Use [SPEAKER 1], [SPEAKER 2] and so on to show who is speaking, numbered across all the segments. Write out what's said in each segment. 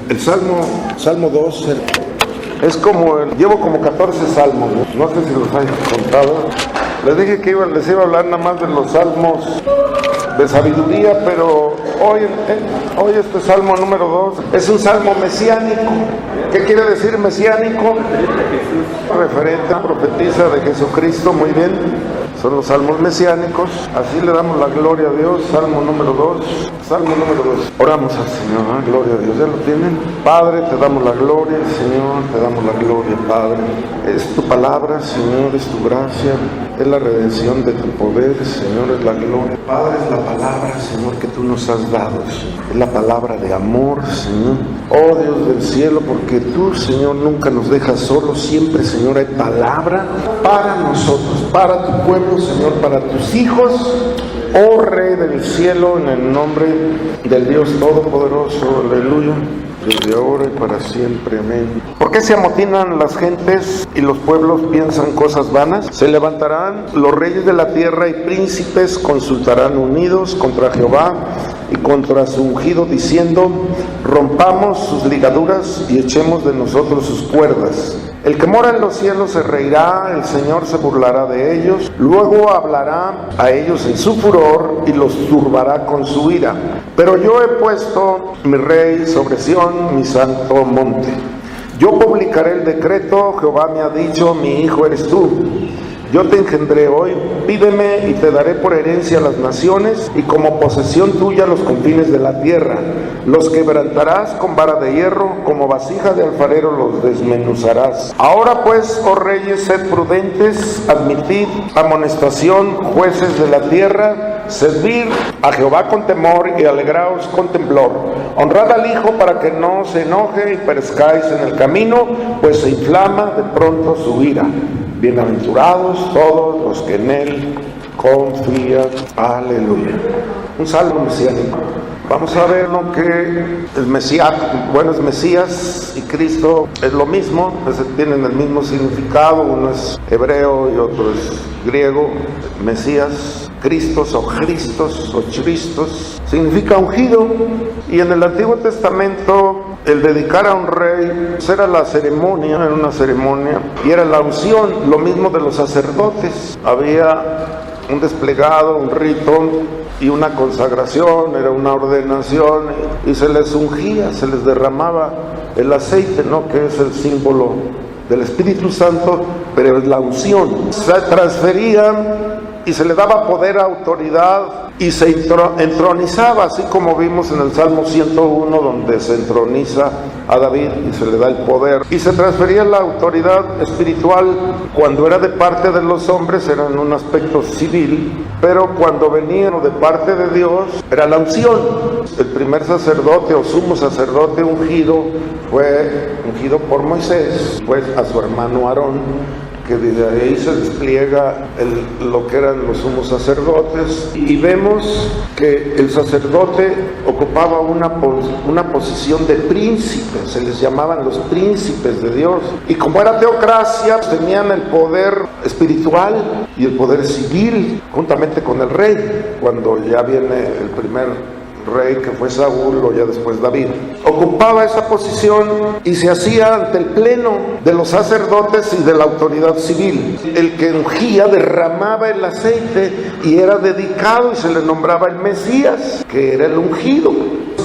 [SPEAKER 1] El Salmo 2, es llevo como 14 salmos, no sé si los he contado. Les dije que les iba a hablar nada más de los salmos de sabiduría, pero hoy este salmo número 2 es un salmo mesiánico. ¿Qué quiere decir mesiánico? Referente, profetiza de Jesucristo, muy bien. Son los salmos mesiánicos, así le damos la gloria a Dios. Salmo número 2. Oramos al Señor, gloria a Dios. ¿Ya lo tienen? Padre, te damos la gloria, Señor, te damos la gloria, Padre. Es tu palabra, Señor, es tu gracia, es la redención de tu poder, Señor, es la gloria. Padre, es la palabra, Señor, que tú nos has dado, Señor. Es la palabra de amor, Señor. Oh Dios del cielo, porque tú, Señor, nunca nos dejas solos, siempre, Señor, hay palabra para nosotros, para tu pueblo, Señor, para tus hijos. Oh Rey del cielo, en el nombre del Dios Todopoderoso, aleluya, desde ahora y para siempre, amén. ¿Por qué se amotinan las gentes y los pueblos piensan cosas vanas? Se levantarán los reyes de la tierra y príncipes consultarán unidos contra Jehová y contra su ungido, diciendo: rompamos sus ligaduras y echemos de nosotros sus cuerdas. El que mora en los cielos se reirá, el Señor se burlará de ellos, luego hablará a ellos en su furor y los turbará con su ira. Pero yo he puesto mi rey sobre Sión, mi santo monte. Yo publicaré el decreto, Jehová me ha dicho: mi hijo eres tú. Yo te engendré hoy, pídeme y te daré por herencia las naciones y como posesión tuya los confines de la tierra. Los quebrantarás con vara de hierro, como vasija de alfarero los desmenuzarás. Ahora pues, oh reyes, sed prudentes, admitid amonestación, jueces de la tierra, servid a Jehová con temor y alegraos con temblor. Honrad al Hijo para que no se enoje y perezcáis en el camino, pues se inflama de pronto su ira. Bienaventurados todos los que en Él confían. Aleluya. Un salmo mesiánico. Vamos a ver lo que el Mesías, es Mesías y Cristo es lo mismo, tienen el mismo significado, uno es hebreo y otro es griego. Mesías, Cristos o Cristos o Cristos, significa ungido, y en el Antiguo Testamento el dedicar a un rey era la ceremonia, era una ceremonia, y era la unción, lo mismo de los sacerdotes. Había un desplegado, un rito y una consagración, era una ordenación, y se les ungía, se les derramaba el aceite, ¿no?, que es el símbolo del Espíritu Santo, pero es la unción. Se transferían y se le daba poder, autoridad, y se entronizaba, así como vimos en el Salmo 101, donde se entroniza a David y se le da el poder, y se transfería la autoridad espiritual. Cuando era de parte de los hombres era en un aspecto civil, pero cuando venían de parte de Dios era la unción. El primer sacerdote o sumo sacerdote ungido fue ungido por Moisés, pues a su hermano Aarón, que desde ahí se despliega lo que eran los sumos sacerdotes, y vemos que el sacerdote ocupaba una posición de príncipe, se les llamaban los príncipes de Dios, y como era teocracia, tenían el poder espiritual y el poder civil juntamente con el rey, cuando ya viene el primer rey, que fue Saúl, o ya después David. Ocupaba esa posición y se hacía ante el pleno de los sacerdotes y de la autoridad civil. El que ungía derramaba el aceite y era dedicado y se le nombraba el Mesías, que era el ungido.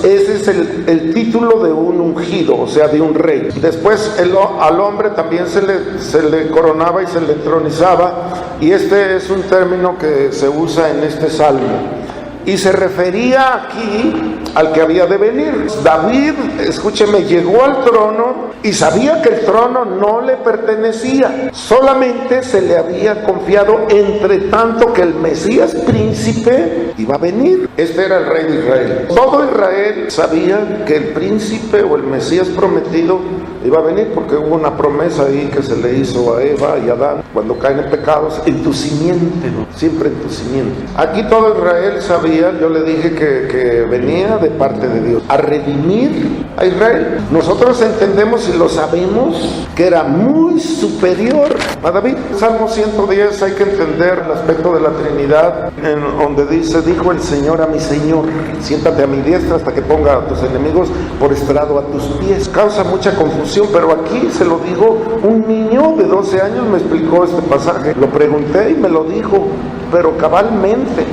[SPEAKER 1] Ese es el título de un ungido, o sea, de un rey. Después al hombre también se le coronaba y se le entronizaba, y este es un término que se usa en este salmo. Y se refería aquí al que había de venir. David, escúcheme, llegó al trono y sabía que el trono no le pertenecía, solamente se le había confiado, entre tanto que el Mesías príncipe iba a venir. Este era el rey de Israel. Todo Israel sabía que el príncipe o el Mesías prometido iba a venir, porque hubo una promesa ahí que se le hizo a Eva y a Adán cuando caen en pecados: en tu simiente, ¿no? Siempre en tu simiente. Aquí todo Israel sabía, yo le dije que venía de parte de Dios a redimir a Israel. Nosotros entendemos y lo sabemos que era muy superior a David. Salmo 110 hay que entender el aspecto de la Trinidad, en donde dice: dijo el Señor a mi Señor, siéntate a mi diestra hasta que ponga a tus enemigos por estrado a tus pies. Causa mucha confusión, pero aquí se lo dijo un niño de 12 años, me explicó este pasaje. Lo pregunté y me lo dijo, pero cabalmente.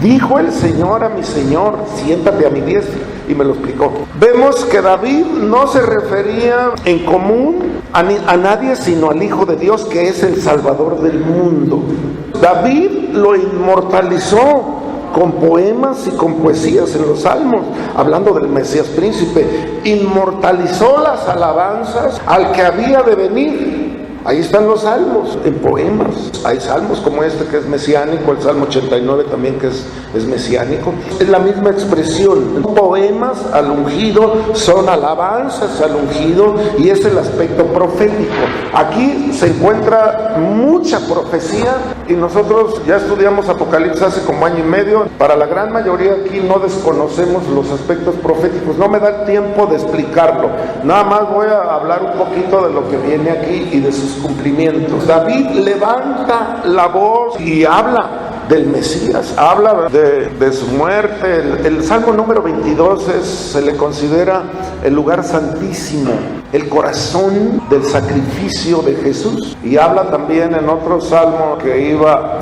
[SPEAKER 1] Dijo el Señor a mi Señor, siéntate a mi diestra, y me lo explicó. Vemos que David no se refería en común a nadie, sino al Hijo de Dios, que es el Salvador del mundo. David lo inmortalizó con poemas y con poesías en los salmos, hablando del Mesías príncipe. Inmortalizó las alabanzas al que había de venir. Ahí están los salmos, en poemas. Hay salmos como este que es mesiánico, el Salmo 89 también que es mesiánico. Es la misma expresión. Poemas al ungido son alabanzas al ungido, y es el aspecto profético. Aquí se encuentra mucha profecía, y nosotros ya estudiamos Apocalipsis hace como año y medio. Para la gran mayoría aquí no desconocemos los aspectos proféticos. No me da el tiempo de explicarlo. Nada más voy a hablar un poquito de lo que viene aquí y de sus cumplimientos. David levanta la voz y habla del Mesías, habla de su muerte. El Salmo número 22 se le considera el lugar santísimo, el corazón del sacrificio de Jesús, y habla también en otro salmo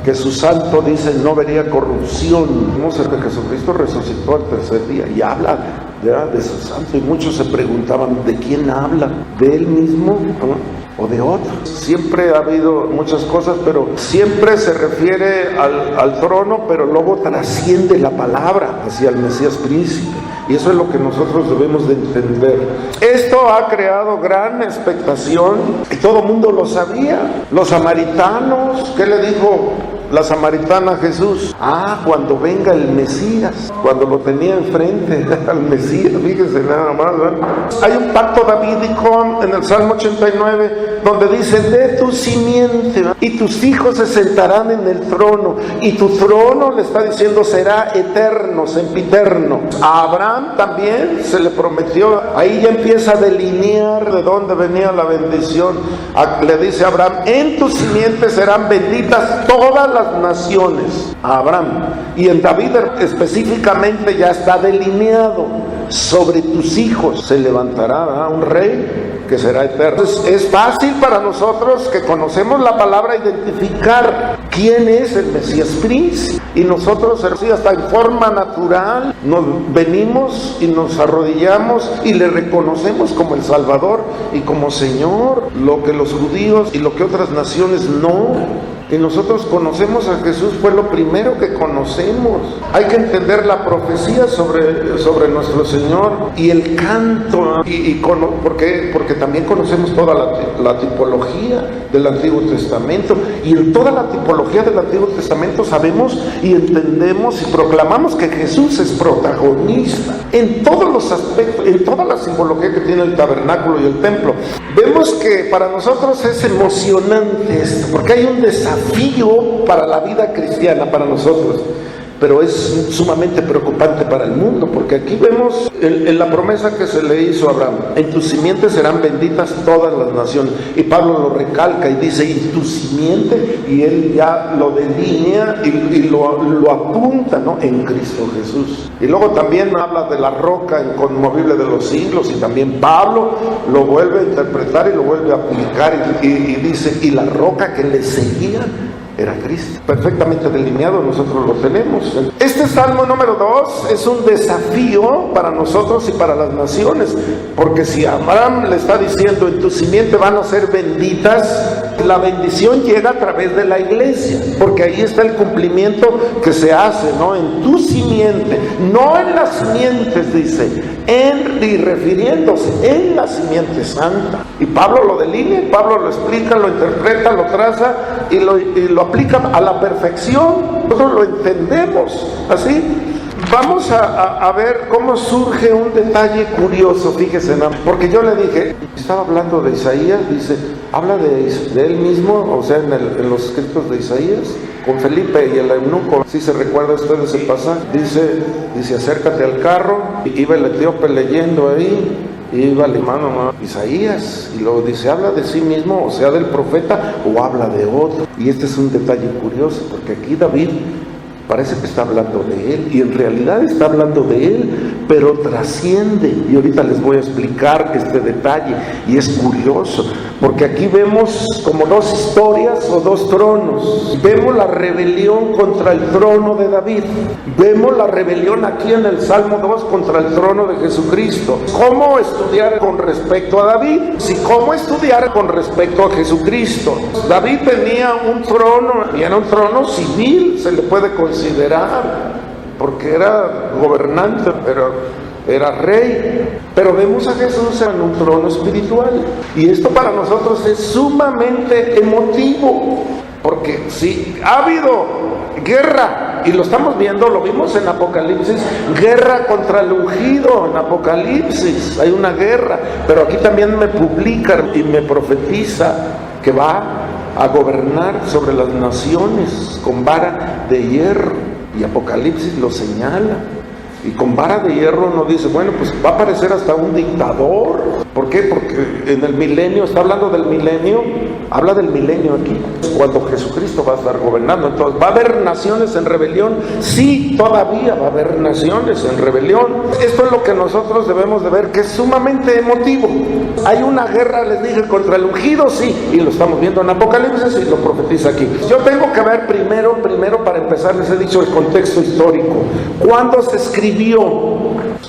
[SPEAKER 1] que su santo dice no vería corrupción. Vemos que Jesucristo resucitó al tercer día, y habla de su santo, y muchos se preguntaban ¿de quién habla? ¿De él mismo? ¿No? ¿O de otros? Siempre ha habido muchas cosas, pero siempre se refiere al trono, pero luego trasciende la palabra hacia el Mesías príncipe, y eso es lo que nosotros debemos de entender. Esto ha creado gran expectación, y todo el mundo lo sabía. Los samaritanos, ¿qué le dijo la samaritana a Jesús? Cuando venga el Mesías, cuando lo tenía enfrente al Mesías, fíjese nada más, ¿verdad? Hay un pacto davídico en el Salmo 89 donde dice: de tu simiente y tus hijos se sentarán en el trono, y tu trono, le está diciendo, será eterno, sempiterno. A Abraham también se le prometió. Ahí ya empieza a delinear de dónde venía la bendición. Le dice a Abraham: en tu simiente serán benditas todas las naciones. A Abraham. Y en David específicamente ya está delineado: sobre tus hijos se levantará un rey que será eterno. Entonces, es fácil para nosotros que conocemos la palabra identificar quién es el Mesías príncipe, y nosotros hasta en forma natural nos venimos y nos arrodillamos y le reconocemos como el Salvador y como Señor, lo que los judíos y lo que otras naciones no. Y nosotros conocemos a Jesús, fue lo primero que conocemos. Hay que entender la profecía sobre nuestro Señor y el canto, porque también conocemos toda la tipología del Antiguo Testamento, y en toda la tipología del Antiguo Testamento sabemos y entendemos y proclamamos que Jesús es protagonista en todos los aspectos, en toda la simbología que tiene el tabernáculo y el templo. Vemos que para nosotros es emocionante esto, porque hay un desafío para la vida cristiana, para nosotros, pero es sumamente preocupante para el mundo, porque aquí vemos en la promesa que se le hizo a Abraham: en tu simiente serán benditas todas las naciones, y Pablo lo recalca y dice: y tu simiente, y él ya lo delinea y lo apunta, ¿no?, en Cristo Jesús. Y luego también habla de la roca inconmovible de los siglos, y también Pablo lo vuelve a interpretar y lo vuelve a aplicar, y dice: y la roca que le seguía era Cristo. Perfectamente delineado, nosotros lo tenemos. Este Salmo número 2 es un desafío para nosotros y para las naciones, porque si Abraham le está diciendo: en tu simiente van a ser benditas, la bendición llega a través de la iglesia, porque ahí está el cumplimiento que se hace, ¿no? En tu simiente, no en las simientes, dice, y refiriéndose en la simiente santa. Y Pablo lo delinea, Pablo lo explica, lo interpreta, lo traza y lo aplica a la perfección. Nosotros lo entendemos así. Vamos a ver cómo surge un detalle curioso, fíjese, porque yo le dije, estaba hablando de Isaías, dice, habla de él mismo, o sea, en los escritos de Isaías, con Felipe y el eunuco. Si se recuerda usted ese pasaje, dice, acércate al carro, y iba el etíope leyendo ahí, iba el hermano Isaías y luego dice, ¿habla de sí mismo, o sea, del profeta, o habla de otro? Y este es un detalle curioso, porque aquí David parece que está hablando de él, y en realidad está hablando de él, pero trasciende, y ahorita les voy a explicar este detalle, y es curioso, porque aquí vemos como dos historias o dos tronos. Vemos la rebelión contra el trono de David, vemos la rebelión aquí en el Salmo 2 contra el trono de Jesucristo. ¿Cómo estudiar con respecto a David? Si cómo estudiar con respecto a Jesucristo. David tenía un trono, y era un trono civil, se le puede considerar, porque era gobernante, pero era rey. Pero vemos a Jesús en un trono espiritual, y esto para nosotros es sumamente emotivo, porque si ha habido guerra, y lo estamos viendo, lo vimos en Apocalipsis, guerra contra el ungido. En Apocalipsis hay una guerra, pero aquí también me publica y me profetiza que va a gobernar sobre las naciones con vara de hierro, y Apocalipsis lo señala. Y con vara de hierro no dice, bueno, pues va a aparecer hasta un dictador. ¿Por qué? Porque en el milenio, está hablando del milenio, habla del milenio aquí, cuando Jesucristo va a estar gobernando. Entonces, ¿va a haber naciones en rebelión? Sí, todavía va a haber naciones en rebelión. Esto es lo que nosotros debemos de ver, que es sumamente emotivo. Hay una guerra, les dije, contra el ungido, sí, y lo estamos viendo en Apocalipsis y lo profetiza aquí. Yo tengo que ver primero para empezar, les he dicho el contexto histórico. ¿Cuándo se escribió?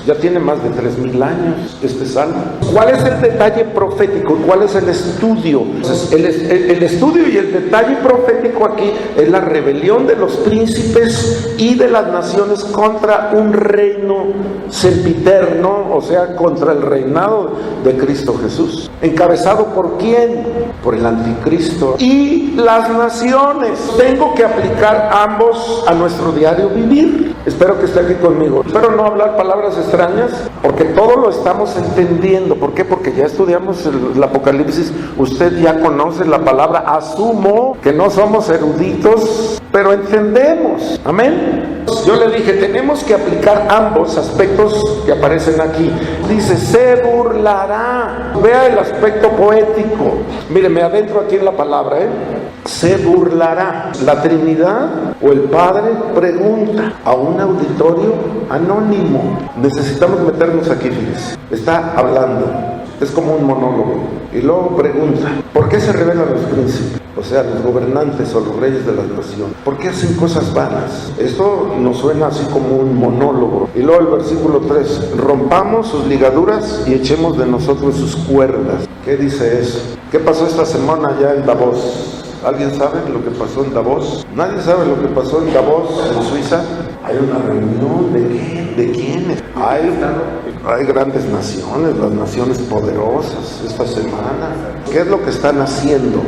[SPEAKER 1] Ya tiene más de 3000 años este salmo. ¿Cuál es el detalle profético? ¿Cuál es el estudio? Entonces, el estudio y el detalle profético aquí es la rebelión de los príncipes y de las naciones contra un reino sempiterno, o sea, contra el reinado de Cristo Jesús. ¿Encabezado por quién? Por el anticristo. Y las naciones. Tengo que aplicar ambos a nuestro diario vivir. Espero que esté aquí conmigo. Espero no hablar palabras extrañas, porque todo lo estamos entendiendo. ¿Por qué? Porque ya estudiamos el Apocalipsis. Usted ya conoce la palabra. Asumo que no somos eruditos, pero entendemos. Amén. Yo le dije, tenemos que aplicar ambos aspectos que aparecen aquí. Dice, se burlará. Vea el aspecto poético. Mire, me adentro aquí en la palabra, se burlará. La Trinidad o el Padre pregunta a un auditorio anónimo. Necesitamos meternos aquí, fíjense. Está hablando, es como un monólogo, y luego pregunta, ¿por qué se rebelan los príncipes? O sea, los gobernantes o los reyes de las naciones. ¿Por qué hacen cosas vanas? Esto nos suena así como un monólogo. Y luego el versículo 3, rompamos sus ligaduras y echemos de nosotros sus cuerdas. ¿Qué dice eso? ¿Qué pasó esta semana allá en Davos? ¿Alguien sabe lo que pasó en Davos? ¿Nadie sabe lo que pasó en Davos, en Suiza? Hay una reunión, ¿de qué? ¿De quiénes? Hay grandes naciones, las naciones poderosas esta semana. ¿Qué es lo que están haciendo?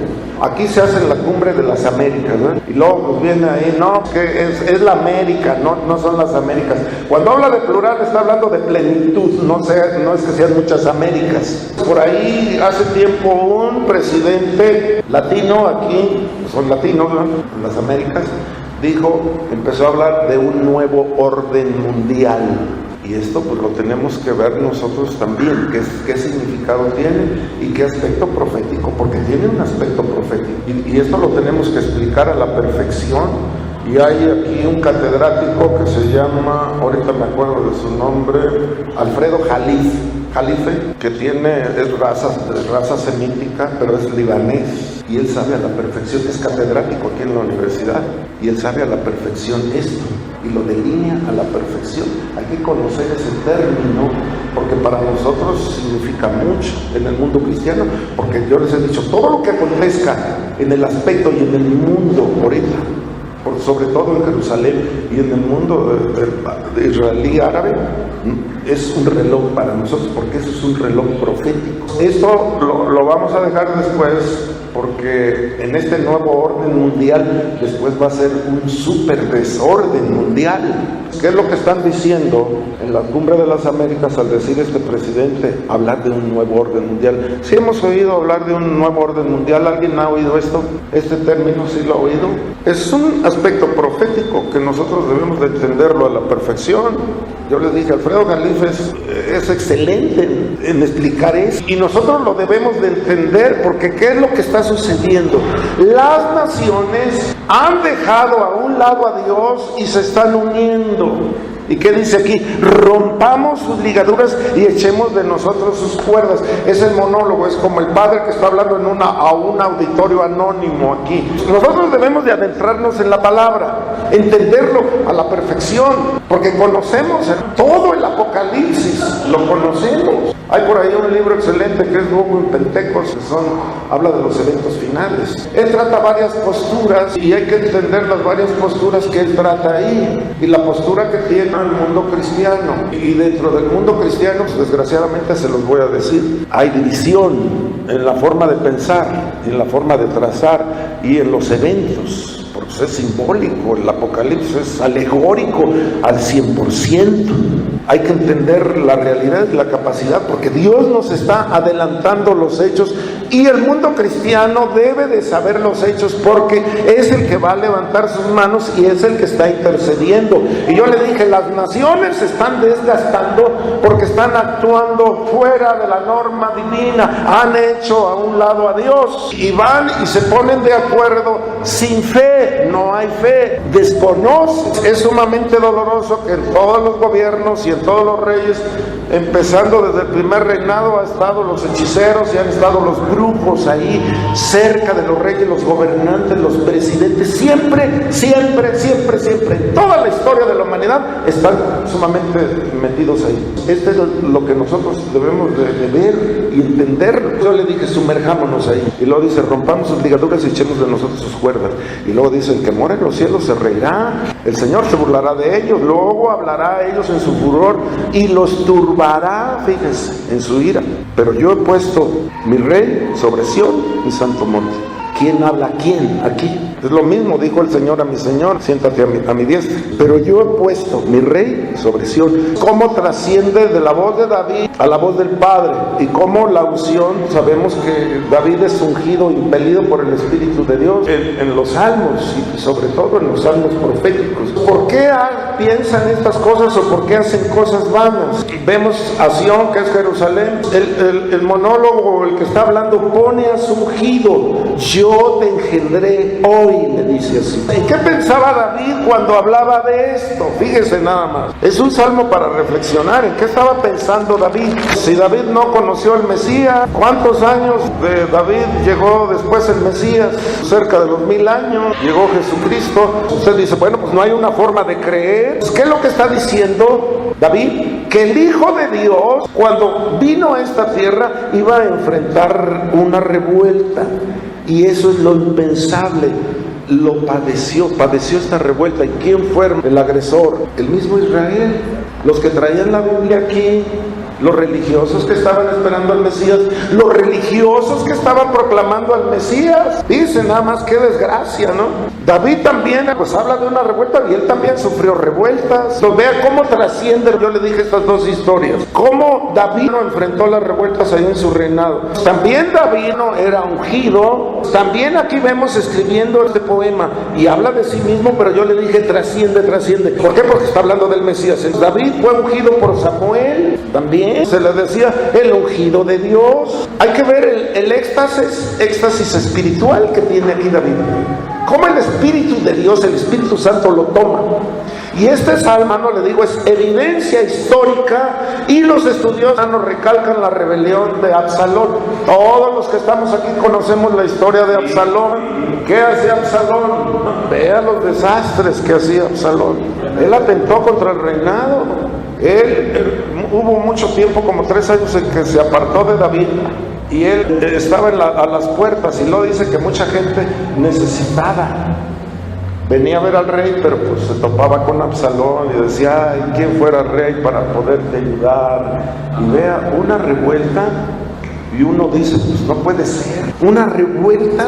[SPEAKER 1] Aquí se hace la cumbre de las Américas, ¿no? Y luego pues viene ahí, no, que es la América, no son las Américas. Cuando habla de plural está hablando de plenitud, no es que sean muchas Américas. Por ahí hace tiempo un presidente latino aquí, son latinos, ¿no? En las Américas, empezó a hablar de un nuevo orden mundial. Y esto pues lo tenemos que ver nosotros también, qué significado tiene y qué aspecto profético, porque tiene un aspecto profético. Y esto lo tenemos que explicar a la perfección. Y hay aquí un catedrático que se llama, ahorita me acuerdo de su nombre, Alfredo Jalife, que es raza semítica, pero es libanés. Y él sabe a la perfección, es catedrático aquí en la universidad, y él sabe a la perfección esto, y lo delinea a la perfección. Hay que conocer ese término, porque para nosotros significa mucho en el mundo cristiano, porque yo les he dicho, todo lo que acontezca en el aspecto y en el mundo ahorita, sobre todo en Jerusalén y en el mundo de israelí árabe, es un reloj para nosotros, porque eso es un reloj profético. Esto lo vamos a dejar después, porque en este nuevo orden mundial después va a ser un súper desorden mundial. ¿qué es lo que están diciendo en la Cumbre de las Américas al decir este presidente, hablar de un nuevo orden mundial? ¿Sí hemos oído hablar de un nuevo orden mundial? ¿Alguien ha oído esto? ¿Este término sí lo ha oído? Es un aspecto profético que nosotros debemos de entenderlo a la perfección. Yo les dije, Alfredo Galif es excelente en explicar eso, y nosotros lo debemos de entender, porque ¿qué es lo que está sucediendo? Las naciones han dejado a un lado a Dios y se están uniendo. ¿Y qué dice aquí? Rompamos sus ligaduras y echemos de nosotros sus cuerdas. Es el monólogo, es como el padre que está hablando a un auditorio anónimo aquí. Nosotros debemos de adentrarnos en la palabra, entenderlo a la perfección, porque conocemos todo el Apocalipsis, lo conocemos. Hay por ahí un libro excelente que es Nuevo en Pentecostés, habla de los eventos finales. Él trata varias posturas y hay que entender las varias posturas que él trata ahí, y la postura que tiene el mundo cristiano. Y dentro del mundo cristiano, pues, desgraciadamente se los voy a decir, hay división en la forma de pensar, en la forma de trazar y en los eventos, porque es simbólico, el Apocalipsis es alegórico al 100%. Hay que entender la realidad y la capacidad, porque Dios nos está adelantando los hechos, y el mundo cristiano debe de saber los hechos, porque es el que va a levantar sus manos y es el que está intercediendo. Y yo le dije, las naciones se están desgastando porque están actuando fuera de la norma divina, han hecho a un lado a Dios y van y se ponen de acuerdo sin fe. No hay fe, desconocen. Es sumamente doloroso que en todos los gobiernos y en todos los reyes, empezando desde el primer reinado, han estado los hechiceros y han estado los grupos ahí cerca de los reyes, los gobernantes, los presidentes, siempre, en toda la historia de la humanidad están sumamente metidos ahí. Este es lo que nosotros debemos de ver y entender. Yo le dije, sumerjámonos ahí, y luego dice, rompamos sus ligaduras y echemos de nosotros sus cuerdas. Y luego dice, el que mora en los cielos se reirá, el Señor se burlará de ellos, luego hablará a ellos en su furor y los turbará, fíjense, en su ira. Pero yo he puesto mi rey sobre Sión, mi santo monte. ¿Quién habla a quién aquí? Es lo mismo, dijo el Señor a mi Señor, siéntate a mi diestra. Pero yo he puesto mi rey sobre Sión. ¿Cómo trasciende de la voz de David a la voz del Padre? Y cómo la unción, sabemos que David es ungido, impelido por el Espíritu de Dios en los salmos, y sobre todo en los salmos proféticos. ¿Por qué piensan estas cosas o por qué hacen cosas vanas? Vemos a Sión, que es Jerusalén. El monólogo, el que está hablando, pone a su ungido. Yo te engendré hoy, le dice así. ¿En qué pensaba David cuando hablaba de esto? Fíjese nada más. Es un salmo para reflexionar. ¿En qué estaba pensando David? Si David no conoció al Mesías, ¿cuántos años de David llegó después el Mesías? Cerca de los 1000 años. Llegó Jesucristo. Usted dice, bueno, pues no hay una forma de creer. ¿Qué es lo que está diciendo David? Que el Hijo de Dios, cuando vino a esta tierra, iba a enfrentar una revuelta. Y eso es lo impensable. Lo padeció esta revuelta. ¿Y quién fue el agresor? El mismo Israel. Los que traían la Biblia aquí, los religiosos que estaban esperando al Mesías, los religiosos que estaban proclamando al Mesías. Dice nada más, qué desgracia, ¿no? David también, pues habla de una revuelta, y él también sufrió revueltas. Entonces, vea cómo trasciende. Yo le dije estas dos historias, cómo David no enfrentó las revueltas ahí en su reinado. También David no era ungido. También aquí vemos escribiendo este poema y habla de sí mismo, pero yo le dije, trasciende. ¿Por qué? Porque está hablando del Mesías. David fue ungido por Samuel, también se le decía el ungido de Dios. Hay que ver el éxtasis espiritual que tiene aquí David. Cómo el Espíritu de Dios, el Espíritu Santo lo toma. Y este salmo, no le digo, es evidencia histórica, y los estudiosos nos recalcan la rebelión de Absalón. Todos los que estamos aquí conocemos la historia de Absalón. ¿Qué hacía Absalón? Vea los desastres que hacía Absalón. Él atentó contra el reinado. Él hubo mucho tiempo, como 3 años, en que se apartó de David. Y él estaba a las puertas, y luego dice que mucha gente necesitada venía a ver al rey, pero pues se topaba con Absalón y decía, ay, ¿quién fuera rey para poderte ayudar? Y vea, una revuelta, y uno dice, pues no puede ser, una revuelta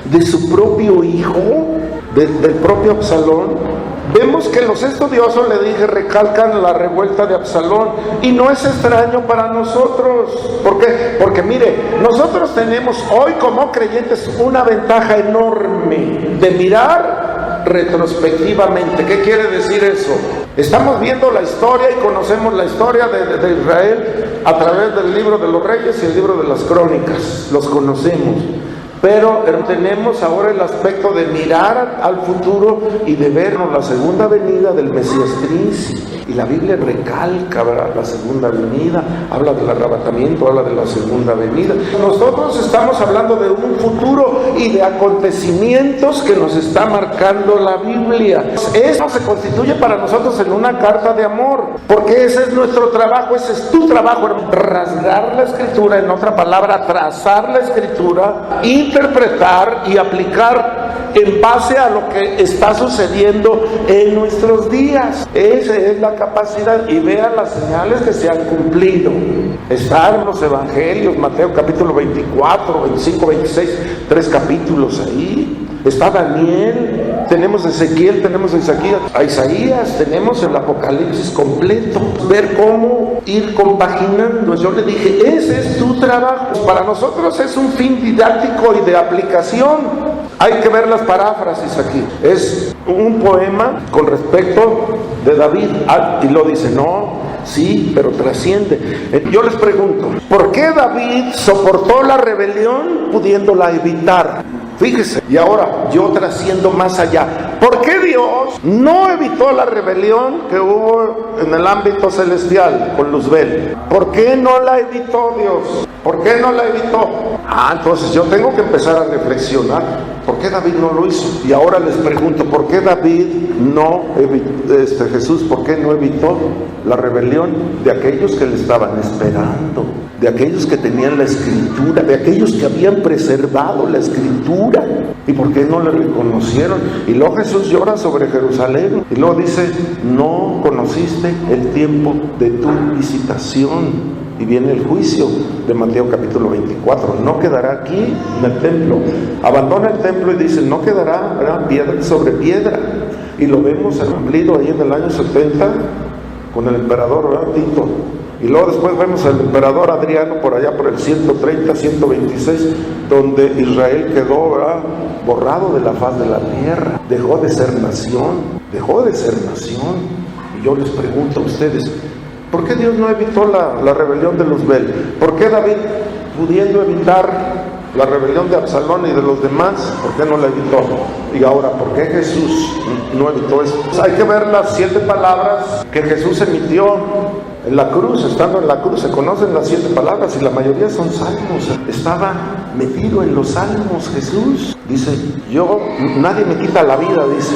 [SPEAKER 1] de su propio hijo, del propio Absalón. Vemos que los estudiosos, le dije, recalcan la revuelta de Absalón, y no es extraño para nosotros. ¿Por qué? Porque mire, nosotros tenemos hoy como creyentes una ventaja enorme de mirar retrospectivamente. ¿Qué quiere decir eso? Estamos viendo la historia y conocemos la historia de Israel a través del libro de los Reyes y el libro de las Crónicas, los conocemos. Pero tenemos ahora el aspecto de mirar al futuro y de vernos la segunda venida del Mesías príncipe. Y la Biblia recalca, ¿verdad?, la segunda venida, habla del arrebatamiento, habla de la segunda venida. Nosotros estamos hablando de un futuro y de acontecimientos que nos está marcando la Biblia. Eso se constituye para nosotros en una carta de amor, porque ese es nuestro trabajo, ese es tu trabajo, rasgar la Escritura, en otra palabra, trazar la Escritura, interpretar y aplicar en base a lo que está sucediendo en nuestros días. Esa es la capacidad, y vean las señales que se han cumplido. Están en los evangelios, Mateo capítulo 24, 25, 26, 3 capítulos ahí. Está Daniel, tenemos Ezequiel, tenemos a Isaías, tenemos el Apocalipsis completo. Ver cómo ir compaginando. Yo le dije, ese es tu trabajo. Para nosotros es un fin didáctico y de aplicación. Hay que ver las paráfrasis aquí. Es un poema con respecto de David. Y lo dice, no, sí, pero trasciende. Yo les pregunto, ¿por qué David soportó la rebelión pudiéndola evitar? Fíjese, y ahora yo trasciendo más allá. ¿Por qué Dios no evitó la rebelión que hubo en el ámbito celestial con Luzbel? ¿Por qué no la evitó Dios? ¿Por qué no la evitó? Entonces yo tengo que empezar a reflexionar. ¿Por qué David no lo hizo? Y ahora les pregunto, ¿por qué David no evitó, Jesús, por qué no evitó la rebelión de aquellos que le estaban esperando? De aquellos que tenían la Escritura, de aquellos que habían preservado la Escritura. ¿Y por qué no le reconocieron? Y luego Jesús llora sobre Jerusalén. Y luego dice, no conociste el tiempo de tu visitación. Y viene el juicio de Mateo capítulo 24. No quedará aquí en el templo. Abandona el templo y dice, no quedará, ¿verdad?, piedra sobre piedra. Y lo vemos cumplido ahí en el año 70 con el emperador, ¿verdad?, Tito. Y luego después vemos al emperador Adriano por allá por el 130, 126, donde Israel quedó, ¿verdad?, borrado de la faz de la tierra. Dejó de ser nación. Y yo les pregunto a ustedes, ¿por qué Dios no evitó la rebelión de Luzbel? ¿Por qué David, pudiendo evitar la rebelión de Absalón y de los demás, por qué no la evitó? Y ahora, ¿por qué Jesús no evitó eso? Hay que ver las 7 palabras que Jesús emitió en la cruz. Estando en la cruz se conocen las 7 palabras y la mayoría son salmos. Estaba metido en los salmos Jesús. Dice, nadie me quita la vida, dice.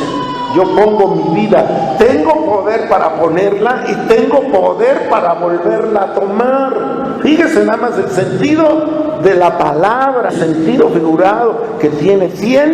[SPEAKER 1] Yo pongo mi vida, tengo poder para ponerla y tengo poder para volverla a tomar. Fíjese nada más el sentido de la palabra, sentido figurado que tiene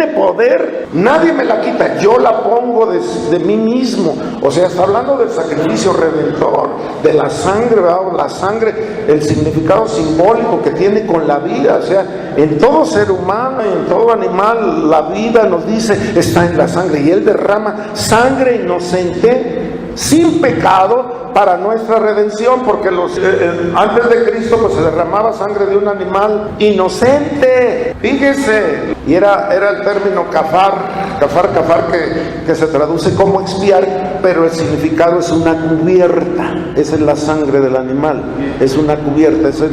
[SPEAKER 1] poder, nadie me la quita, yo la pongo de mí mismo. O sea, está hablando del sacrificio redentor, de la sangre, ¿verdad? La sangre, el significado simbólico que tiene con la vida. O sea, en todo ser humano y en todo animal, la vida, nos dice, está en la sangre, y Él derrama sangre inocente, sin pecado, para nuestra redención, porque antes de Cristo pues se derramaba sangre de un animal inocente, fíjese, y era el término kafar que se traduce como expiar, pero el significado es una cubierta. Esa es la sangre del animal, es una cubierta, esa es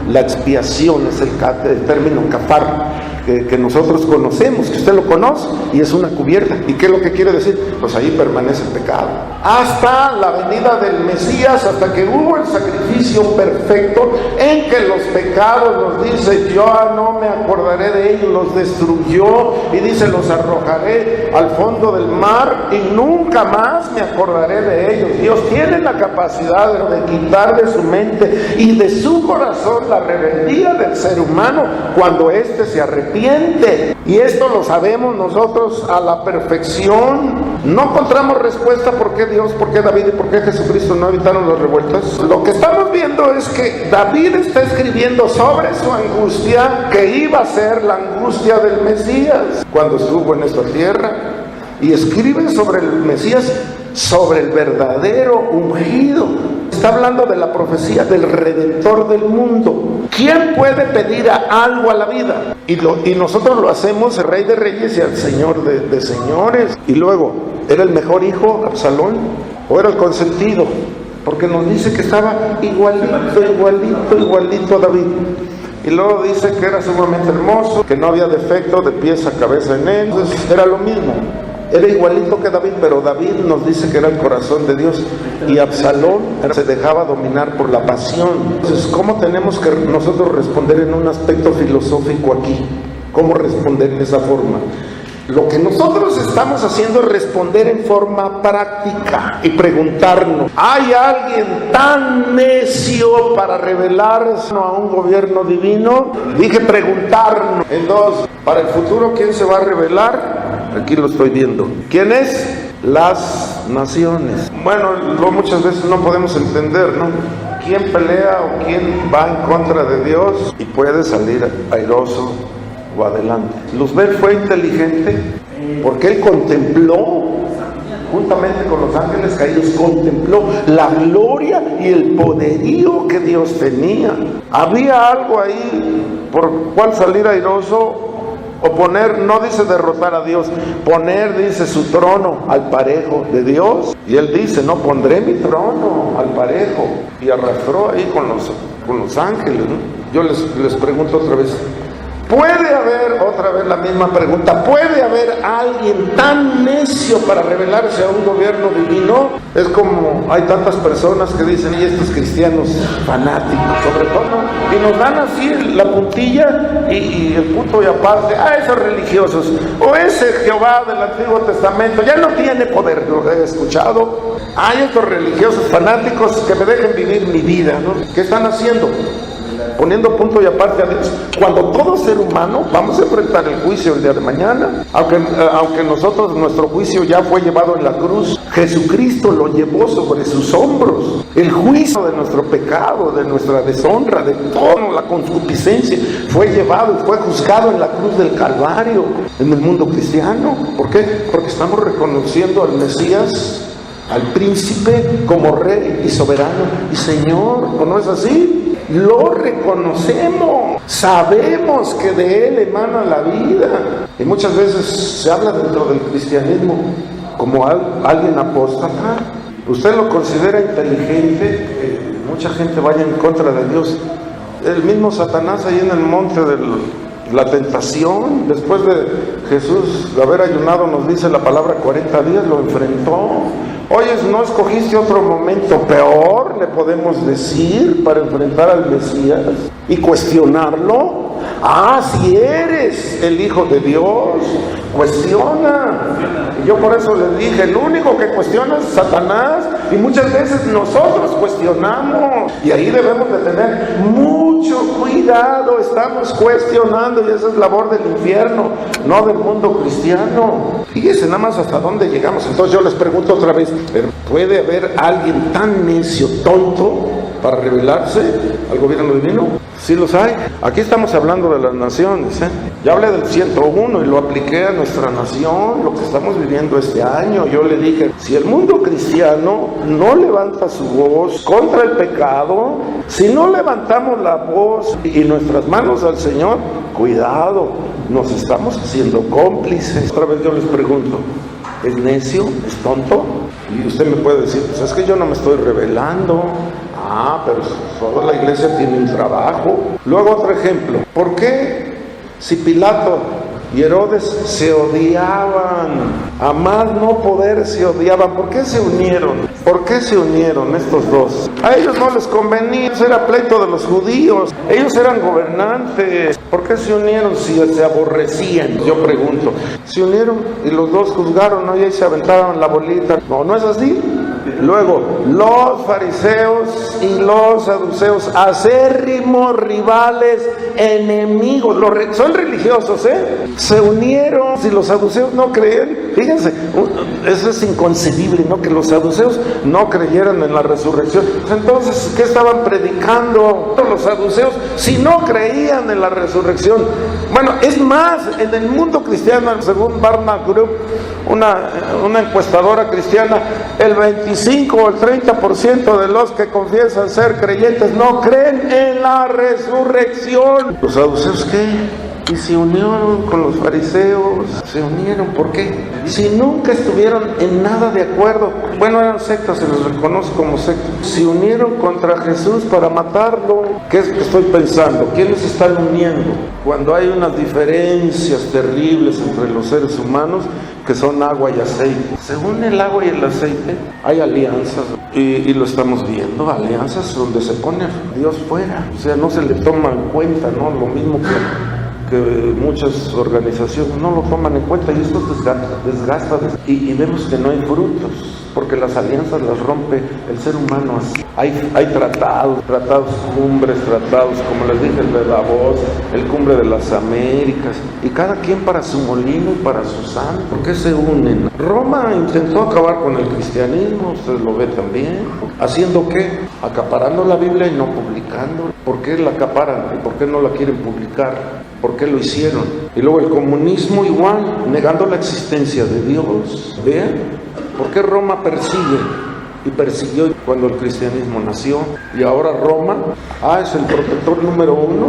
[SPEAKER 1] la expiación, es el término kafar. Que nosotros conocemos, que usted lo conoce, y es una cubierta. ¿Y qué es lo que quiere decir? Pues ahí permanece el pecado hasta la venida del Mesías, hasta que hubo el sacrificio perfecto en que los pecados, nos dice, yo no me acordaré de ellos, los destruyó, y dice, los arrojaré al fondo del mar y nunca más me acordaré de ellos. Dios tiene la capacidad de quitar de su mente y de su corazón la rebeldía del ser humano cuando éste se arrepiente, y esto lo sabemos nosotros a la perfección. No encontramos respuesta por qué Dios, por qué David y por qué Jesucristo no evitaron las revueltas. Lo que estamos viendo es que David está escribiendo sobre su angustia, que iba a ser la angustia del Mesías cuando estuvo en esta tierra. y escribe sobre el Mesías, sobre el verdadero ungido. Está hablando de la profecía del Redentor del mundo. ¿Quién puede pedir algo a la vida? Y nosotros lo hacemos, el Rey de Reyes y al Señor de señores. Y luego, ¿era el mejor hijo Absalón o era el consentido? Porque nos dice que estaba igualito a David. Y luego dice que era sumamente hermoso, que no había defecto de pies a cabeza en él. Entonces era lo mismo, era igualito que David, pero David nos dice que era el corazón de Dios, y Absalón se dejaba dominar por la pasión. Entonces, ¿cómo tenemos que nosotros responder en un aspecto filosófico aquí? ¿Cómo responder de esa forma? Lo que nosotros estamos haciendo es responder en forma práctica y preguntarnos: ¿hay alguien tan necio para revelarse a un gobierno divino? Dije preguntarnos. Entonces, para el futuro, ¿quién se va a revelar? Aquí lo estoy viendo. ¿Quién es? Las naciones. Bueno, muchas veces no podemos entender, ¿no? ¿Quién pelea o quién va en contra de Dios y puede salir airoso o adelante? Luzbel fue inteligente porque él contempló, juntamente con los ángeles caídos, contempló la gloria y el poderío que Dios tenía. Había algo ahí por cual salir airoso o poner, no dice derrotar a Dios, poner, dice, su trono al parejo de Dios. Y él dice: no, pondré mi trono al parejo. Y arrastró ahí con los ángeles, ¿no? Yo les pregunto otra vez, ¿puede haber, otra vez la misma pregunta, puede haber alguien tan necio para revelarse a un gobierno divino? Es como hay tantas personas que dicen: y estos cristianos fanáticos, sobre todo, y nos dan así la puntilla y el punto y aparte: esos religiosos, o ese Jehová del Antiguo Testamento ya no tiene poder. Lo he escuchado. Hay estos religiosos fanáticos que me dejen vivir mi vida, ¿no? ¿Qué están haciendo? Poniendo punto y aparte a Dios, cuando todo ser humano vamos a enfrentar el juicio el día de mañana. Aunque nuestro juicio ya fue llevado en la cruz, Jesucristo lo llevó sobre sus hombros. El juicio de nuestro pecado, de nuestra deshonra, de toda la concupiscencia, fue llevado y fue juzgado en la cruz del Calvario. En el mundo cristiano, ¿por qué? Porque estamos reconociendo al Mesías, al príncipe, como rey y soberano y señor. ¿O no es así? Lo reconocemos, sabemos que de él emana la vida. Y muchas veces se habla dentro del cristianismo como alguien apóstata. ¿Usted lo considera inteligente? Mucha gente vaya en contra de Dios. El mismo Satanás ahí en el monte de la tentación, después de Jesús de haber ayunado, nos dice la palabra, 40 días lo enfrentó. Oye, ¿no escogiste otro momento peor, le podemos decir, para enfrentar al Mesías y cuestionarlo? Si eres el Hijo de Dios, cuestiona. Y yo por eso les dije, el único que cuestiona es Satanás, y muchas veces nosotros cuestionamos, y ahí debemos de tener mucho cuidado. Estamos cuestionando, y esa es labor del infierno, no del mundo cristiano. Fíjense nada más hasta dónde llegamos. Entonces yo les pregunto otra vez, ¿puede haber alguien tan necio, tonto, para revelarse al gobierno divino? Sí los hay. Aquí estamos hablando de las naciones, Ya hablé del 101 y lo apliqué a nuestra nación, lo que estamos viviendo este año. Yo le dije, si el mundo cristiano no levanta su voz contra el pecado, si no levantamos la voz y nuestras manos al Señor, cuidado, nos estamos haciendo cómplices. Otra vez yo les pregunto, ¿es necio? ¿Es tonto? Y usted me puede decir, pues es que yo no me estoy revelando. Pero toda la iglesia tiene un trabajo. Luego otro ejemplo, ¿por qué si Pilato y Herodes se odiaban, a más no poder se odiaban, por qué se unieron? ¿Por qué se unieron estos dos? A ellos no les convenía, era pleito de los judíos, ellos eran gobernantes. ¿Por qué se unieron si se aborrecían? Yo pregunto. Se unieron y los dos juzgaron, ¿no? Y ahí se aventaron la bolita. ¿No es así? Luego, los fariseos y los saduceos, acérrimos rivales, enemigos, son religiosos, se unieron. Si los saduceos no creían, fíjense, eso es inconcebible, ¿no? Que los saduceos no creyeran en la resurrección. Entonces, ¿qué estaban predicando los saduceos si no creían en la resurrección? Bueno, es más, en el mundo cristiano, según Barna Group, una encuestadora cristiana, el 25 o el 30% de los que confiesan ser creyentes no creen en la resurrección. ¿Los saduceos qué? Y se unieron con los fariseos. Se unieron, ¿por qué? Si nunca estuvieron en nada de acuerdo. Bueno, eran sectas, se les reconoce como sectas. Se unieron contra Jesús para matarlo. ¿Qué es que estoy pensando? ¿Quiénes están uniendo? Cuando hay unas diferencias terribles entre los seres humanos, que son agua y aceite. Según el agua y el aceite, hay alianzas, y lo estamos viendo, alianzas donde se pone a Dios fuera. O sea, no se le toma en cuenta, ¿no? Lo mismo que muchas organizaciones no lo toman en cuenta, y esto desgasta y vemos que no hay frutos, porque las alianzas las rompe el ser humano así. Hay tratados cumbres, tratados, como les dije, el de Davos, el Cumbre de las Américas, y cada quien para su molino y para su santo. ¿Por qué se unen? Roma intentó acabar con el cristianismo, usted lo ve también. ¿Haciendo qué? Acaparando la Biblia y no publicando. ¿Por qué la acaparan y por qué no la quieren publicar? ¿Por qué lo hicieron? Y luego el comunismo igual, negando la existencia de Dios. ¿Vean? ¿Por qué Roma persigue? Y persiguió cuando el cristianismo nació. Y ahora Roma, es el protector número 1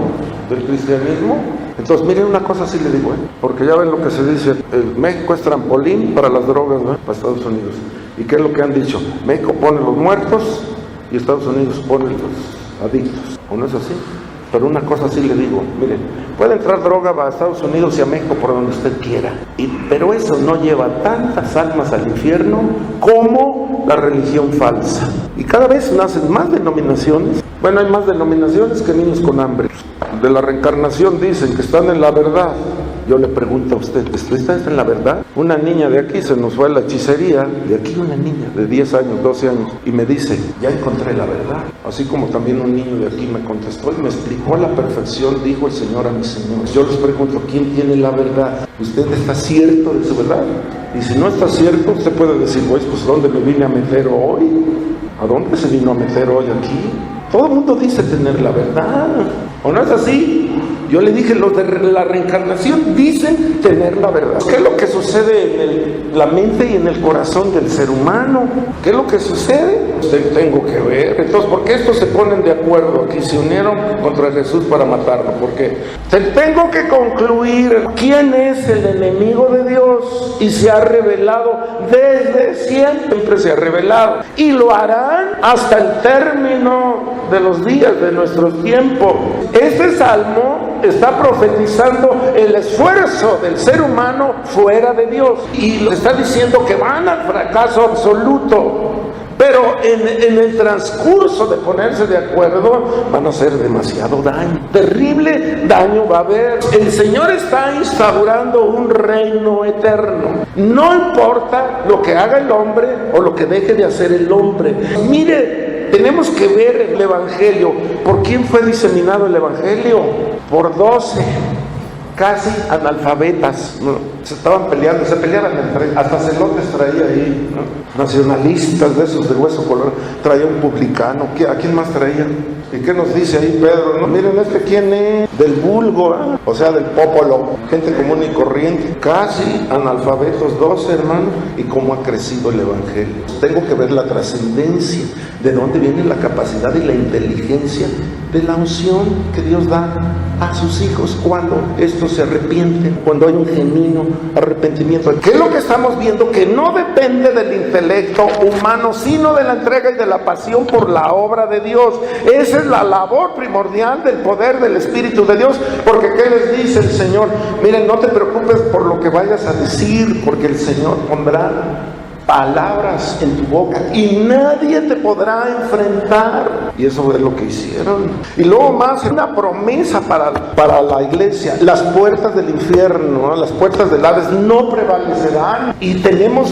[SPEAKER 1] del cristianismo. Entonces, miren, una cosa sí le digo, porque ya ven lo que se dice, México es trampolín para las drogas, ¿no? Para Estados Unidos. ¿Y qué es lo que han dicho? México pone los muertos y Estados Unidos pone los adictos. ¿O no es así? Pero una cosa sí le digo, miren, puede entrar droga a Estados Unidos y a México por donde usted quiera, pero eso no lleva tantas almas al infierno como la religión falsa. Y cada vez nacen más denominaciones. Bueno, hay más denominaciones que niños con hambre. De la reencarnación dicen que están en la verdad. Yo le pregunto a usted, ¿está en la verdad? Una niña de aquí se nos fue a la hechicería, de aquí una niña de 10 años, 12 años, y me dice, ya encontré la verdad. Así como también un niño de aquí me contestó y me explicó a la perfección, dijo el Señor a mi Señor. Yo les pregunto, ¿quién tiene la verdad? ¿Usted está cierto de su verdad? Y si no está cierto, usted puede decir, pues ¿dónde me vine a meter hoy? ¿A dónde se vino a meter hoy aquí? Todo el mundo dice tener la verdad, ¿o no es así? Yo le dije, los de la reencarnación dicen tener la verdad. ¿Qué es lo que sucede en la mente y en el corazón del ser humano? ¿Qué es lo que sucede? Tengo que ver. Entonces, ¿por qué estos se ponen de acuerdo aquí? Se unieron contra Jesús para matarlo. ¿Por qué? Tengo que concluir quién es el enemigo de Dios, y se ha revelado desde siempre, se ha revelado. Y lo harán hasta el término de los días de nuestro tiempo. Este salmo está profetizando el esfuerzo del ser humano fuera de Dios, y lo está diciendo que van al fracaso absoluto. Pero en el transcurso de ponerse de acuerdo van a hacer demasiado daño, terrible daño va a haber. El Señor está instaurando un reino eterno. No importa lo que haga el hombre o lo que deje de hacer el hombre. Mire, tenemos que ver el Evangelio. ¿Por quién fue diseminado el Evangelio? Por 12 casi analfabetas, ¿no? Se estaban peleando, se peleaban entre, hasta celotes traía ahí, ¿no? Nacionalistas de esos de hueso colorado, traía un publicano. ¿A quién más traía? ¿Y qué nos dice ahí Pedro? No, miren, ¿quién es? Del vulgo, o sea, del popolo, gente común y corriente, casi analfabetos, 12 hermanos, y cómo ha crecido el Evangelio. Tengo que ver la trascendencia, de dónde viene la capacidad y la inteligencia de la unción que Dios da a sus hijos cuando estos se arrepienten, cuando hay un genuino arrepentimiento. ¿Qué es lo que estamos viendo? Que no depende del intelecto humano, sino de la entrega y de la pasión por la obra de Dios. Esa es la labor primordial del poder del Espíritu de Dios, porque ¿qué les dice el Señor? Miren, no te preocupes por lo que vayas a decir, porque el Señor pondrá palabras en tu boca y nadie te podrá enfrentar. Y eso es lo que hicieron. Y luego más, una promesa para la iglesia: las puertas del infierno, ¿no? Las puertas del Hades no prevalecerán. Y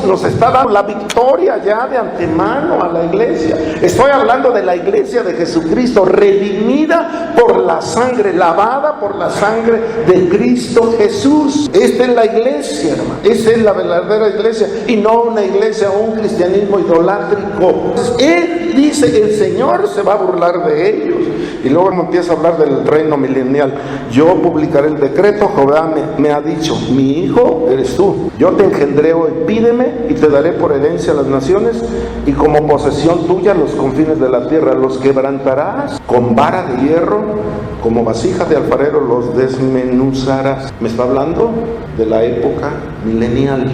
[SPEAKER 1] nos está dando la victoria ya de antemano a la iglesia. Estoy hablando de la iglesia de Jesucristo, redimida por la sangre, lavada por la sangre de Cristo Jesús. Esta es la iglesia, hermano. Esta es la verdadera iglesia, y no una iglesia o un cristianismo idolátrico. Él dice: el Señor se va a burlar de ellos. Y luego empieza a hablar del reino milenial. Yo publicaré el decreto. Jehová me ha dicho: mi hijo eres tú. Yo te engendré hoy. Pídeme y te daré por herencia a las naciones y como posesión tuya los confines de la tierra. Los quebrantarás con vara de hierro, como vasija de alfarero los desmenuzarás. Me está hablando de la época milenial.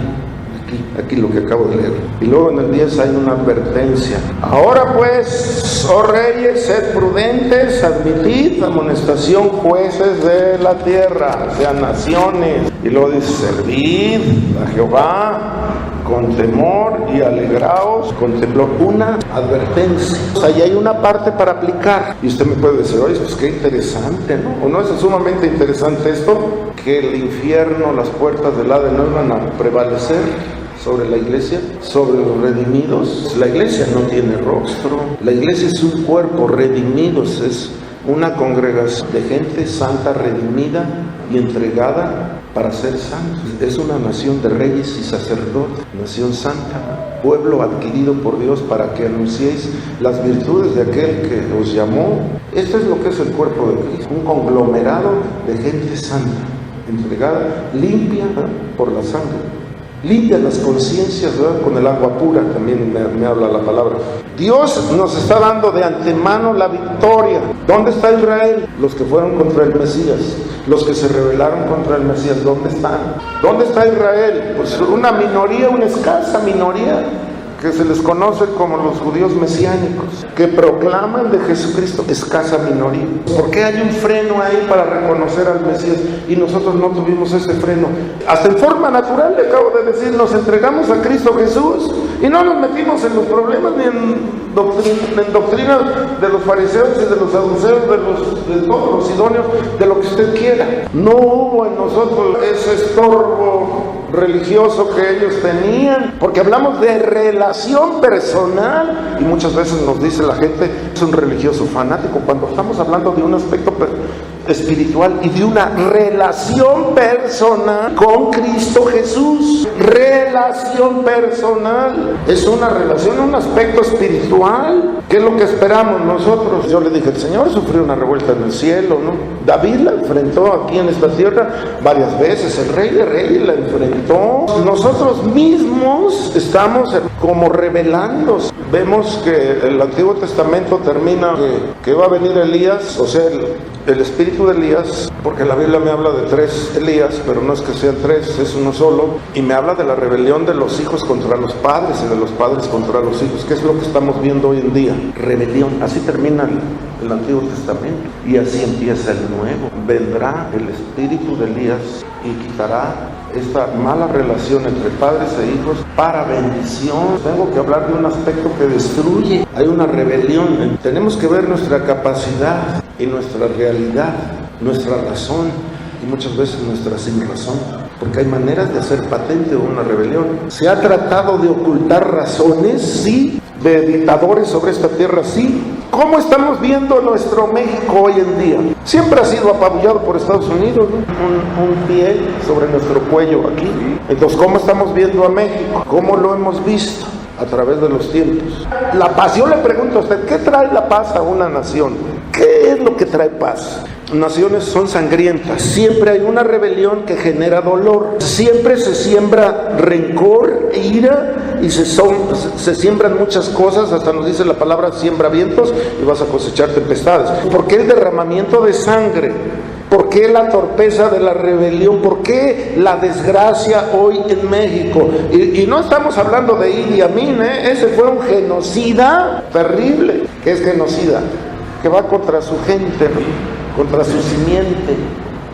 [SPEAKER 1] Aquí lo que acabo de leer. Y luego en el 10 hay una advertencia: ahora pues, oh reyes, sed prudentes, admitid amonestación, jueces de la tierra, sean naciones. Y luego dice: servid a Jehová con temor y alegraos con temblor. Una advertencia. O sea, y hay una parte para aplicar. Y usted me puede decir: oye, pues qué interesante, ¿no? ¿O no es sumamente interesante esto? Que el infierno, las puertas del Hades no van a prevalecer sobre la iglesia, sobre los redimidos. La iglesia no tiene rostro. La iglesia es un cuerpo, redimidos, es una congregación de gente santa, redimida y entregada para ser santos. Es una nación de reyes y sacerdotes, nación santa, pueblo adquirido por Dios para que anunciéis las virtudes de aquel que os llamó. Esto es lo que es el cuerpo de Cristo, un conglomerado de gente santa, entregada, limpia por la sangre. Limpia las conciencias, ¿verdad? Con el agua pura, también me habla la palabra. Dios nos está dando de antemano la victoria. ¿Dónde está Israel? Los que fueron contra el Mesías, los que se rebelaron contra el Mesías, ¿dónde están? ¿Dónde está Israel? Pues una minoría, una escasa minoría, que se les conoce como los judíos mesiánicos, que proclaman de Jesucristo, escasa minoría. ¿Por qué hay un freno ahí para reconocer al Mesías y nosotros no tuvimos ese freno? Hasta en forma natural, le acabo de decir, nos entregamos a Cristo Jesús y no nos metimos en los problemas ni en doctrina de los fariseos y de los saduceos, de todos los idóneos, de lo que usted quiera. No hubo en nosotros ese estorbo religioso que ellos tenían, porque hablamos de relación personal y muchas veces nos dice la gente: es un religioso fanático, cuando estamos hablando de un aspecto espiritual y de una relación personal con Cristo Jesús. Relación personal es una relación, un aspecto espiritual. ¿Qué es lo que esperamos nosotros? Yo le dije: el Señor sufrió una revuelta en el cielo, ¿no? David la enfrentó aquí en esta tierra varias veces, el Rey de Reyes la enfrentó. Nosotros mismos estamos como rebelándose. Vemos que el Antiguo Testamento termina que va a venir Elías, o sea, el espíritu de Elías, porque la Biblia me habla de 3 Elías, pero no es que sean 3, es uno solo, y me habla de la rebelión de los hijos contra los padres y de los padres contra los hijos, que es lo que estamos viendo hoy en día, rebelión. Así termina el Antiguo Testamento y así empieza el Nuevo. Vendrá el espíritu de Elías y quitará esta mala relación entre padres e hijos para bendición. Tengo que hablar de un aspecto que destruye. Hay una rebelión. Tenemos que ver nuestra capacidad y nuestra realidad, nuestra razón y muchas veces nuestra sin razón, porque hay maneras de hacer patente una rebelión. Se ha tratado de ocultar razones, sí, de dictadores sobre esta tierra, sí. ¿Cómo estamos viendo nuestro México hoy en día? Siempre ha sido apabullado por Estados Unidos, ¿no? Un pie sobre nuestro cuello aquí. Entonces, ¿cómo estamos viendo a México? ¿Cómo lo hemos visto? A través de los tiempos. La paz, yo le pregunto a usted, ¿qué trae la paz a una nación? ¿Qué es lo que trae paz? Naciones son sangrientas, siempre hay una rebelión que genera dolor, siempre se siembra rencor, ira y se siembran muchas cosas, hasta nos dice la palabra siembra vientos y vas a cosechar tempestades. ¿Por qué el derramamiento de sangre? ¿Por qué la torpeza de la rebelión? ¿Por qué la desgracia hoy en México? Y no estamos hablando de Idi Amin, ese fue un genocida terrible. ¿Qué es genocida? Que va contra su gente, contra su simiente,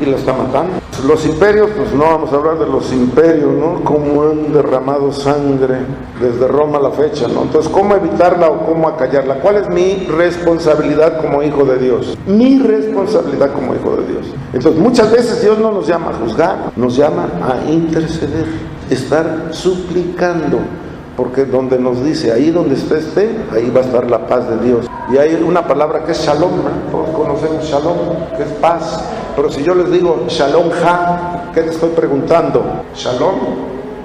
[SPEAKER 1] y la está matando. Los imperios, pues no vamos a hablar de los imperios, ¿no? Cómo han derramado sangre desde Roma a la fecha, ¿no? Entonces, ¿cómo evitarla o cómo acallarla? ¿Cuál es mi responsabilidad como hijo de Dios? Mi responsabilidad como hijo de Dios. Entonces, muchas veces Dios no nos llama a juzgar, nos llama a interceder, estar suplicando. Porque donde nos dice, ahí donde esté, ahí va a estar la paz de Dios. Y hay una palabra que es shalom, ¿no? Todos conocemos shalom, que es paz. Pero si yo les digo shalom ha, ¿qué te estoy preguntando? Shalom,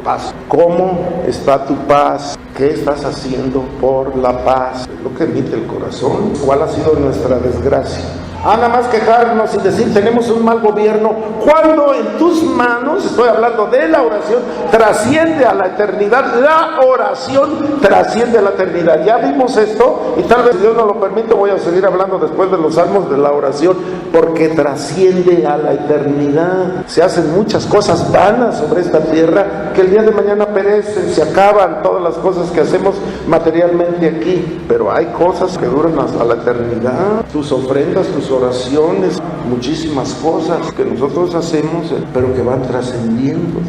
[SPEAKER 1] paz. ¿Cómo está tu paz? ¿Qué estás haciendo por la paz? Es lo que emite el corazón. ¿Cuál ha sido nuestra desgracia? Nada más quejarnos y decir tenemos un mal gobierno, cuando en tus manos, estoy hablando de la oración, trasciende a la eternidad. La oración trasciende a la eternidad. Ya vimos esto y tal vez si Dios nos lo permite voy a seguir hablando después de los salmos de la oración, porque trasciende a la eternidad. Se hacen muchas cosas vanas sobre esta tierra que el día de mañana perecen, se acaban todas las cosas que hacemos materialmente aquí, pero hay cosas que duran hasta la eternidad. Tus ofrendas, tus oraciones, muchísimas cosas que nosotros hacemos, pero que van trascendiendo.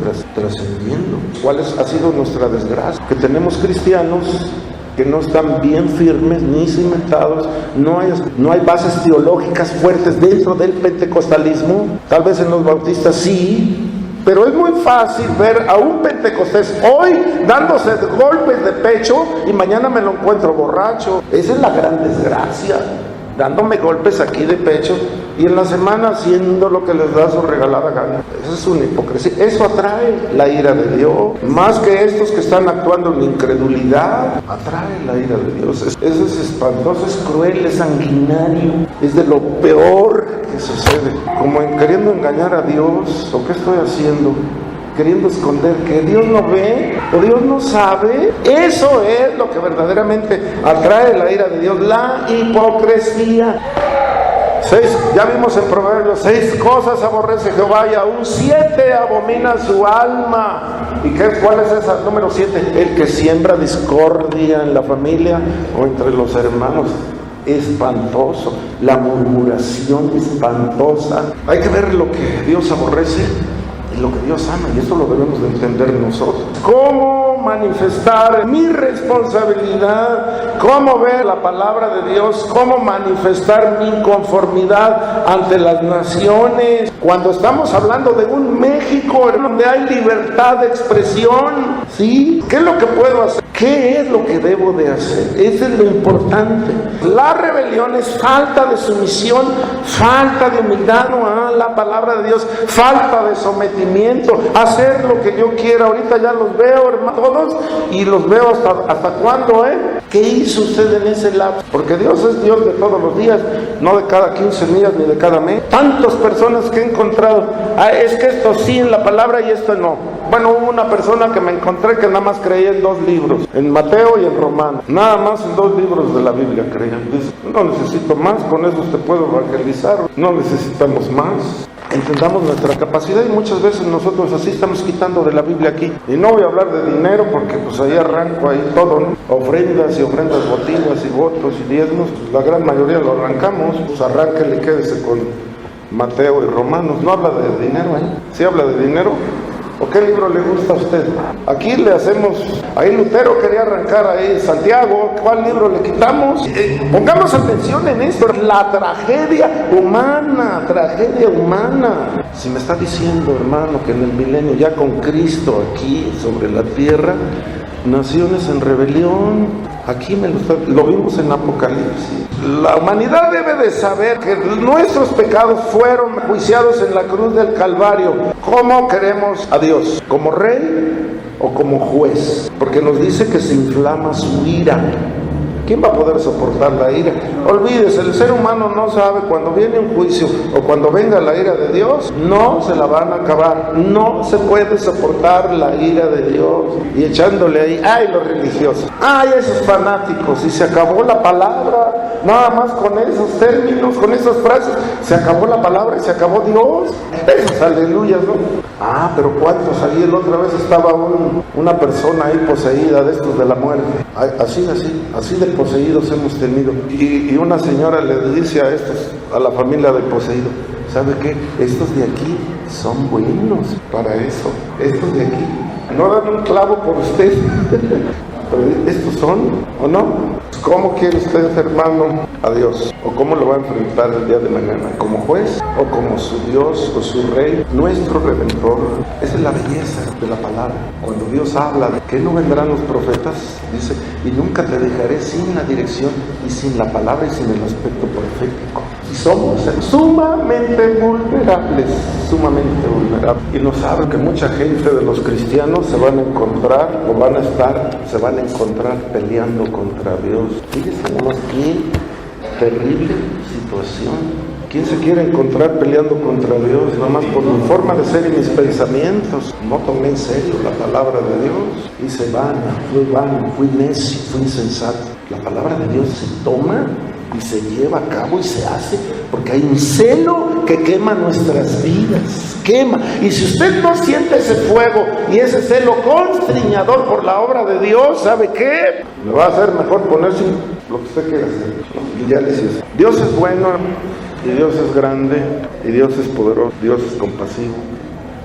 [SPEAKER 1] ¿Cuál ha sido nuestra desgracia? Que tenemos cristianos que no están bien firmes ni cimentados, no hay bases teológicas fuertes dentro del pentecostalismo. Tal vez en los bautistas sí, pero es muy fácil ver a un pentecostés hoy dándose golpes de pecho y mañana me lo encuentro borracho. Esa es la gran desgracia, dándome golpes aquí de pecho y en la semana haciendo lo que les da su regalada gana. Eso es una hipocresía. Eso atrae la ira de Dios. Más que estos que están actuando en incredulidad, atrae la ira de Dios. Eso es espantoso, es cruel, es sanguinario, es de lo peor que sucede. Como queriendo engañar a Dios. ¿O qué estoy haciendo? Queriendo esconder que Dios no ve o Dios no sabe. Eso es lo que verdaderamente atrae la ira de Dios, la hipocresía. Ya vimos en Proverbios, 6 cosas aborrece Jehová y aún 7 abomina su alma. ¿Y cuál es esa? Número 7, el que siembra discordia en la familia o entre los hermanos. Espantoso, la murmuración espantosa. Hay que ver lo que Dios aborrece y lo que Dios ama, y esto lo debemos de entender nosotros. ¿Cómo manifestar mi responsabilidad? ¿Cómo ver la palabra de Dios? ¿Cómo manifestar mi inconformidad ante las naciones? Cuando estamos hablando de un México donde hay libertad de expresión, ¿sí? ¿Qué es lo que puedo hacer? ¿Qué es lo que debo de hacer? Eso es lo importante. La rebelión es falta de sumisión, falta de humildad a la palabra de Dios, falta de sometimiento, hacer lo que yo quiera. Ahorita ya los veo, hermanos, todos, y los veo hasta cuándo, ¿Qué hizo usted en ese lapso? Porque Dios es Dios de todos los días, no de cada 15 días ni de cada mes. Tantas personas que he encontrado, es que esto sí en la palabra y esto no. Bueno, hubo una persona que me encontré que nada más creía en 2 libros, en Mateo y en Romano. Nada más en 2 libros de la Biblia creía. Dice, no necesito más, con eso te puedo evangelizar, no necesitamos más. Entendamos nuestra capacidad y muchas veces nosotros así estamos quitando de la Biblia aquí. Y no voy a hablar de dinero porque pues ahí arranco ahí todo, ¿no? Ofrendas y ofrendas votivas y votos y diezmos, la gran mayoría lo arrancamos. Pues arránquele y quédese con Mateo y Romanos. No habla de dinero, ¿Sí habla de dinero? ¿O qué libro le gusta a usted? Aquí le hacemos, ahí Lutero quería arrancar ahí Santiago, ¿cuál libro le quitamos? Pongamos atención en esto, la tragedia humana. Si me está diciendo, hermano, que en el milenio ya con Cristo aquí sobre la tierra, naciones en rebelión, aquí lo vimos en Apocalipsis. La humanidad debe de saber que nuestros pecados fueron juiciados en la cruz del Calvario. ¿Cómo queremos a Dios? ¿Como rey o como juez? Porque nos dice que se inflama su ira. ¿Quién va a poder soportar la ira? Olvídese, el ser humano no sabe cuando viene un juicio o cuando venga la ira de Dios, no se la van a acabar. No se puede soportar la ira de Dios. Y echándole ahí, ¡ay, los religiosos! ¡Ay, esos fanáticos! Y se acabó la palabra. Nada más con esos términos, con esas frases, se acabó la palabra y se acabó Dios. Esos aleluyas, ¿no? Pero ¿cuántos ahí? La otra vez estaba una persona ahí poseída de estos de la muerte. Así de poseídos hemos tenido. Y una señora le dice a la familia del poseído, ¿sabe qué? Estos de aquí son buenos para eso. Estos de aquí no dan un clavo por usted. Pero estos son, ¿o no? ¿Cómo quiere usted, hermano, a Dios? ¿O cómo lo va a enfrentar el día de mañana? ¿Como juez o como su Dios o su Rey, nuestro Redentor? Esa es la belleza de la palabra. Cuando Dios habla de que no vendrán los profetas, dice, y nunca te dejaré sin la dirección y sin la palabra y sin el aspecto profético. Y somos sumamente vulnerables. Y no sabe que mucha gente de los cristianos se van a encontrar se van a encontrar peleando contra Dios. Fíjense nomás qué terrible situación. ¿Quién se quiere encontrar peleando contra Dios? Nada más por mi forma de ser y mis pensamientos. No tomé en serio la palabra de Dios. Hice vano, fui necio, fui insensato. La palabra de Dios se toma y se lleva a cabo y se hace porque hay un celo que quema nuestras vidas, quema. Y si usted no siente ese fuego y ese celo constriñador por la obra de Dios, ¿sabe qué? Le va a hacer mejor ponerse lo que usted quiera hacer, ¿no? Y ya le dices, Dios es bueno y Dios es grande y Dios es poderoso, Dios es compasivo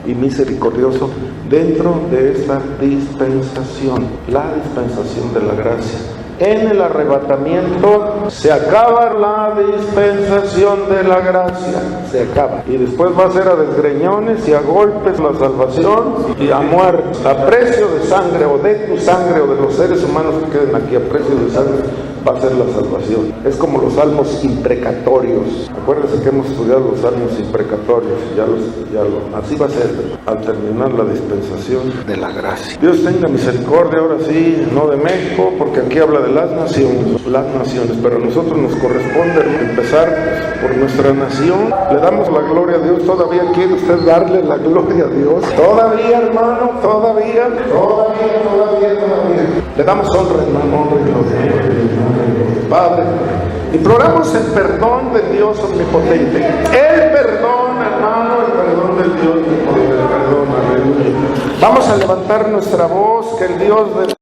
[SPEAKER 1] y misericordioso dentro de esta dispensación, la dispensación de la gracia. En el arrebatamiento se acaba la dispensación de la gracia, se acaba. Y después va a ser a desgreñones y a golpes la salvación y a muerte. A precio de sangre o de tu sangre o de los seres humanos que queden aquí, a precio de sangre va a ser la salvación. Es como los salmos imprecatorios. Acuérdense que hemos estudiado los salmos imprecatorios. Así va a ser al terminar la dispensación de la gracia. Dios tenga misericordia ahora sí, no de México, porque aquí habla de las naciones, pero a nosotros nos corresponde empezar por nuestra nación. Le damos la gloria a Dios. ¿Todavía quiere usted darle la gloria a Dios? ¿Todavía, hermano? ¿Todavía? Le damos honra, hermano, honra y gloria. Padre, imploramos el perdón del Dios omnipotente. El perdón, hermano, el perdón del Dios omnipotente. Perdón, aleluya. Vamos a levantar nuestra voz, que el Dios del